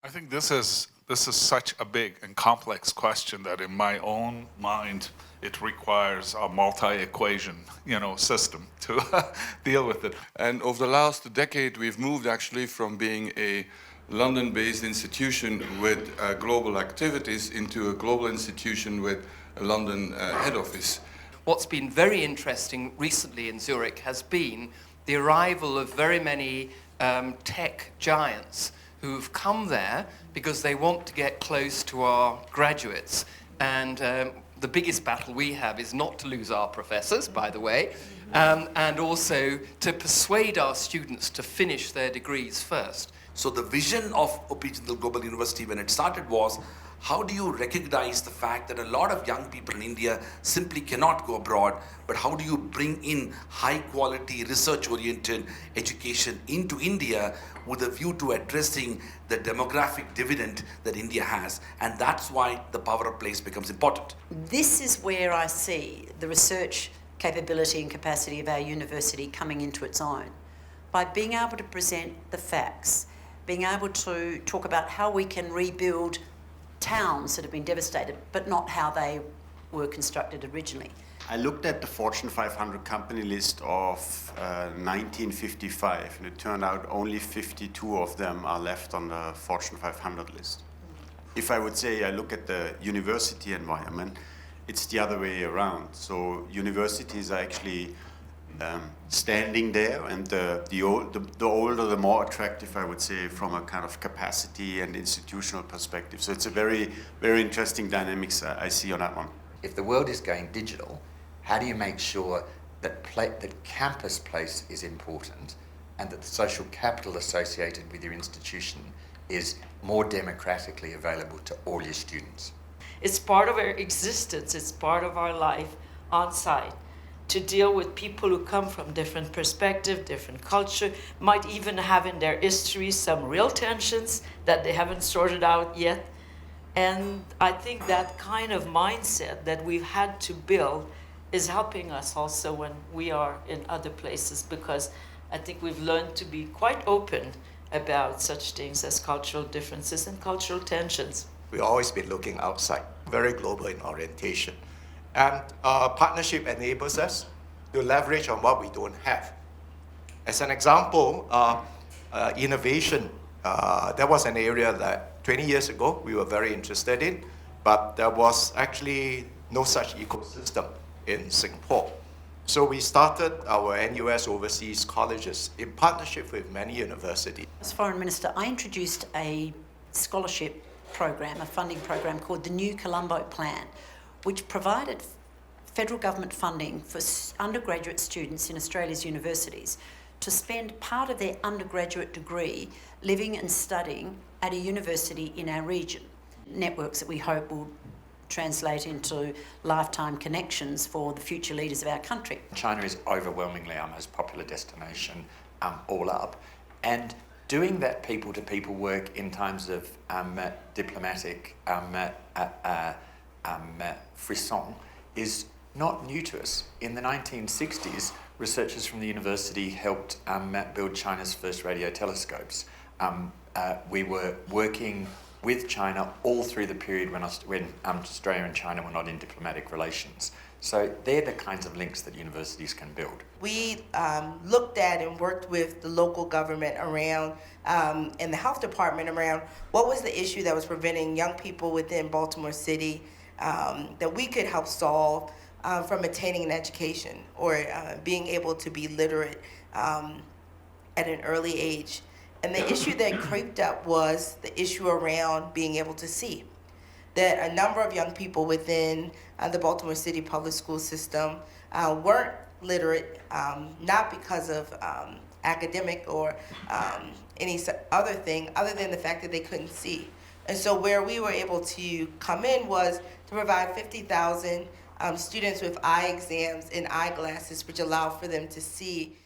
I think this is such a big and complex question that in my own mind it requires a multi-equation, system to deal with it. And over the last decade, we've moved actually from being a London-based institution with global activities into a global institution with a London head office. What's been very interesting recently in Zurich has been the arrival of very many tech giants who've come there because they want to get close to our graduates. And the biggest battle we have is not to lose our professors, by the way, and also to persuade our students to finish their degrees first. So the vision of Opijindal Global University when it started was, how do you recognize the fact that a lot of young people in India simply cannot go abroad, but how do you bring in high quality research-oriented education into India with a view to addressing the demographic dividend that India has? And that's why the power of place becomes important. This is where I see the research capability and capacity of our university coming into its own. By being able to present the facts, being able to talk about how we can rebuild towns that have been devastated, but not how they were constructed originally. I looked at the Fortune 500 company list of 1955, and it turned out only 52 of them are left on the Fortune 500 list. If I would say I look at the university environment, it's the other way around. So universities are actually standing there, and the older, the more attractive, I would say, from a kind of capacity and institutional perspective. So it's a very, very interesting dynamics I see on that one. If the world is going digital, how do you make sure that campus place is important and that the social capital associated with your institution is more democratically available to all your students? It's part of our existence, it's part of our life on site, to deal with people who come from different perspective, different culture, might even have in their history some real tensions that they haven't sorted out yet. And I think that kind of mindset that we've had to build is helping us also when we are in other places, because I think we've learned to be quite open about such things as cultural differences and cultural tensions. We've always been looking outside, very global in orientation. And partnership enables us to leverage on what we don't have. As an example, innovation, that was an area that 20 years ago we were very interested in, but there was actually no such ecosystem in Singapore. So we started our NUS Overseas Colleges in partnership with many universities. As Foreign Minister, I introduced a scholarship program, a funding program called the new Colombo Plan, which provided federal government funding for undergraduate students in Australia's universities to spend part of their undergraduate degree living and studying at a university in our region. Networks that we hope will translate into lifetime connections for the future leaders of our country. China is overwhelmingly our most popular destination, all up. And doing that people-to-people work in times of diplomatic frisson is not new to us. In the 1960s, researchers from the university helped build China's first radio telescopes. We were working with China all through the period when Australia and China were not in diplomatic relations. So they're the kinds of links that universities can build. We looked at and worked with the local government around and the health department around what was the issue that was preventing young people within Baltimore City that we could help solve from attaining an education or being able to be literate at an early age. And the issue that creeped up was the issue around being able to see. That a number of young people within the Baltimore City public school system weren't literate, not because of academic or any other thing, other than the fact that they couldn't see. And so where we were able to come in was to provide 50,000 students with eye exams and eyeglasses, which allowed for them to see.